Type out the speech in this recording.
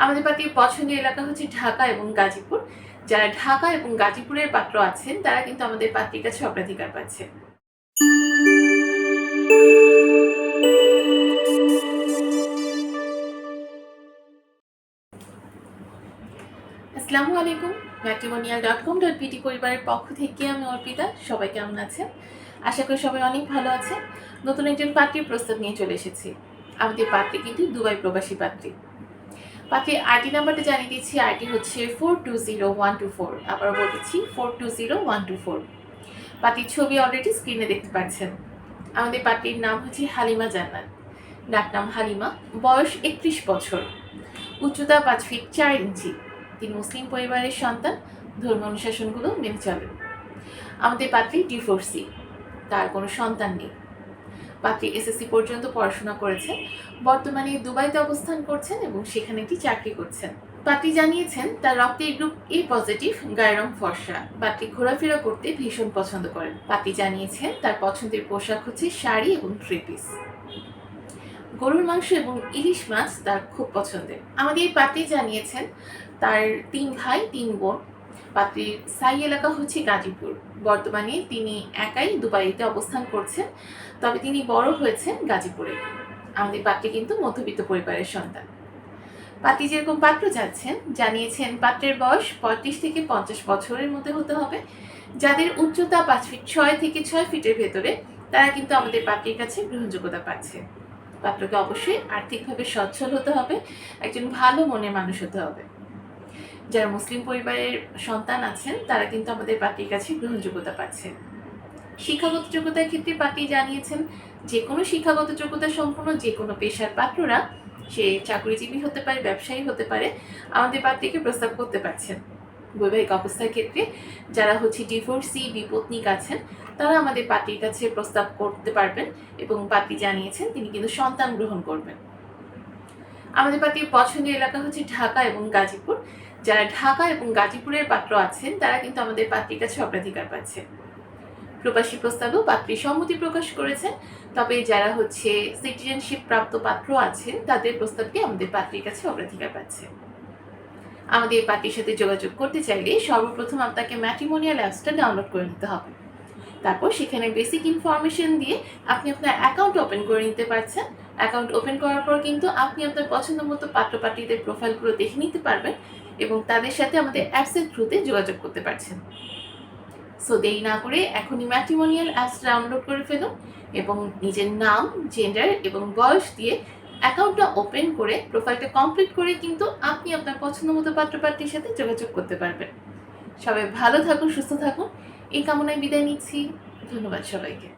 আমাদের পাত্রীর পছন্দের এলাকা হচ্ছে ঢাকা এবং গাজীপুর। যারা ঢাকা এবং গাজীপুরের পাত্র আছেন তারা কিন্তু আমাদের পাত্রীর কাছে অগ্রাধিকার পাচ্ছে। আসসালামু আলাইকুম। matrimonial.com.pt পরিবারের পক্ষ থেকে আমি অর্পিতা। সবাই কেমন আছেন? আশা করি সবাই অনেক ভালো আছেন। নতুন একজন পাত্রীর প্রস্তাব নিয়ে চলে এসেছি। আমাদের পাত্রী কিন্তু দুবাই প্রবাসী পাত্রী। পাত্রীর আইডি নাম্বারটা জানিয়ে দিচ্ছি। আইডি হচ্ছে 420124। আবারও বলতেছি 420124। পাত্রীর ছবি অলরেডি স্ক্রিনে দেখতে পাচ্ছেন। আমাদের পাত্রীর নাম হচ্ছে হালিমা জান্নাত, ডাকনাম হালিমা। বয়স 31 বছর, উচ্চতা 5 ফিট 4 ইঞ্চি। তিনি মুসলিম পরিবারের সন্তান, ধর্ম অনুশাসনগুলো মেনে চলেন। আমাদের পাত্রী ডিভোর্সি, তার কোনো সন্তান নেই। পাত্রী এসএসসি পর্যন্ত পড়াশোনা করেছেন, বর্তমানে দুবাইতে অবস্থান করছেন এবং সেখানে একটি চাকরি করছেন। পাত্রী জানিয়েছেন তার রক্তের গ্রুপ এ পজিটিভ, গায়ের রং ফর্সা। পাত্রী ঘোরাফেরা করতে ভীষণ পছন্দ করেন। পাত্রী জানিয়েছেন তার পছন্দের পোশাক হচ্ছে শাড়ি এবং থ্রি পিস। গরুর মাংস এবং ইলিশ মাছ তার খুব পছন্দের। আমাদের এই পাত্রী জানিয়েছেন তার 3 ভাই 3 বোন। পাত্রীর সাই এলাকা হচ্ছে গাজীপুর। বর্তমানে তিনি একাই দুবাইতে অবস্থান করছেন, তবে তিনি বড় হয়েছেন গাজীপুরে। আমাদের পাত্রী কিন্তু মধ্যবিত্ত পরিবারের সন্তান। পাত্রী যেরকম পাত্র চাচ্ছেন জানিয়েছেন পাত্রের বয়স 35 থেকে 50 বছরের মধ্যে হতে হবে। যাদের উচ্চতা 5 ফিট 6 থেকে 6 ফিটের ভেতরে, তারা কিন্তু আমাদের পাত্রীর কাছে গ্রহণযোগ্যতা পাচ্ছে। পাত্রকে অবশ্যই আর্থিকভাবে সচ্ছল হতে হবে, একজন ভালো মনের মানুষ হতে হবে। যারা মুসলিম পরিবারের সন্তান আছেন তারা কিন্তু আমাদের পাত্রীর কাছে গ্রহণযোগ্যতা পাচ্ছে। শিক্ষাগত যোগ্যতার ক্ষেত্রে পাত্রী জানিয়েছেন যে কোনো শিক্ষাগত যোগ্যতা সম্পন্ন যে কোনো পেশার পাত্ররা, সে চাকরিজীবী হতে পারে, ব্যবসায়ী হতে পারে, আমাদের পাত্রীকে প্রস্তাব করতে পারছেন। বৈবাহিক অবস্থার ক্ষেত্রে যারা ডিভোর্সি, বিপত্নিক আছেন, তারা আমাদের পাত্রীর কাছে প্রস্তাব করতে পারবেন এবং পাত্রী জানিয়েছেন তিনি কিন্তু সন্তান গ্রহণ করবেন। আমাদের পাত্রীর পছন্দের এলাকা হচ্ছে ঢাকা এবং গাজীপুর। যারা ঢাকা এবং গাজীপুরের পাত্র আছেন তারা কিন্তু আমাদের পাত্রীর কাছে অগ্রাধিকার পাচ্ছে। প্রবাসী প্রস্তাবেও পাত্রী সম্মতি প্রকাশ করেছেন, তবে যারা সিটিজেনশিপ প্রাপ্ত পাত্র আছেন তাদের প্রস্তাবটি আমাদের পাত্রীর কাছে অগ্রাধিকার পাচ্ছে। আমাদের পাত্রীর সাথে যোগাযোগ করতে চাইলে সর্বপ্রথম আপনাকে ম্যাট্রিমোনিয়াল অ্যাপসটা ডাউনলোড করে নিতে হবে। তারপর সেখানে বেসিক ইনফরমেশন দিয়ে আপনি আপনার অ্যাকাউন্ট ওপেন করে নিতে পারছেন। অ্যাকাউন্ট ওপেন করার পর কিন্তু আপনি আপনার পছন্দ মতো পাত্রপাত্রীদের প্রোফাইলগুলো দেখে নিতে পারবেন এবং তাদের সাথে আমাদের অ্যাপসের থ্রুতে যোগাযোগ করতে পারছেন। সো দেরি না করে এখনই ম্যাট্রিমোনিয়াল অ্যাপস ডাউনলোড করে ফেলুন এবং নিজের নাম, জেন্ডার এবং বয়স দিয়ে অ্যাকাউন্টটা ওপেন করে প্রোফাইলটা কমপ্লিট করে কিন্তু আপনি আপনার পছন্দ মতো পাত্রপাত্রীর সাথে যোগাযোগ করতে পারবেন। সবাই ভালো থাকুন, সুস্থ থাকুন, এই কামনায় বিদায় নিচ্ছি। ধন্যবাদ সবাইকে।